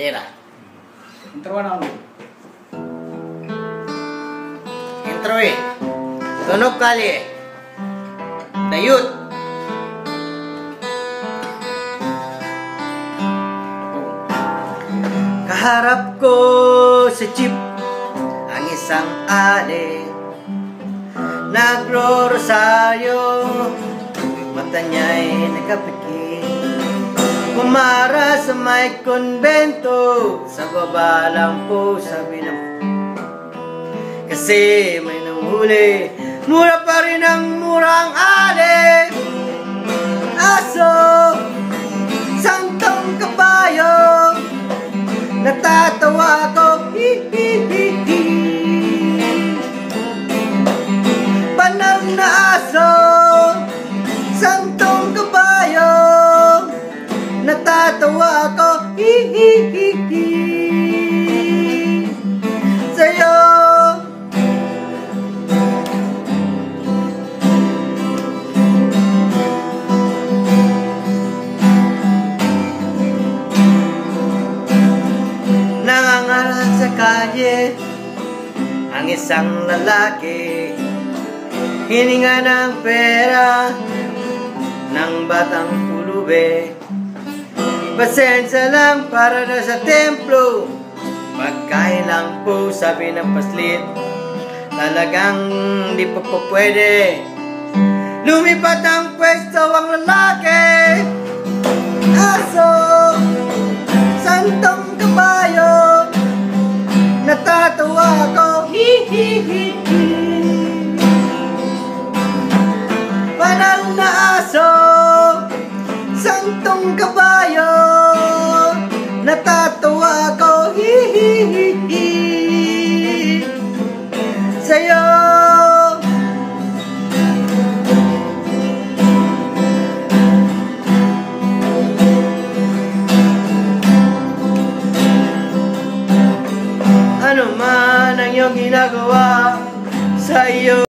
Tira. Intro na ako. Intro eh. Tunog kali eh. Dayut. Kaharap ko sa jeep ang isang ali. Nagro-rosaryo, mata niya'y nakapikit. Kumara sa may konbento, sa baba lang po sabi ng kasi may nanghuli. Mura pa rin ang murang ali. Aso, santong kabayo, natatawa ko. Hi-hi-hi-hi. Banal na aso, santong kabayo, natatawa ko. Hi-hi-hi-hi. Sa'yo nangangaral sa kalye ang isang lalaki, hininga ng pera ng batang pulube. Pasensya lang para na sa templo, pagkain lang po sabi ng paslit. Talagang di pa po pwede. Lumipat ang pwesto ang lalaki. Aso, santong kabayo, natatawa ko. Hi-hi-hi-hi. Banal na aso, santong kabayo, natatawa ko. Hi-hi-hi-hi. Sa'yo ano man ang iyong ginagawa, sa iyo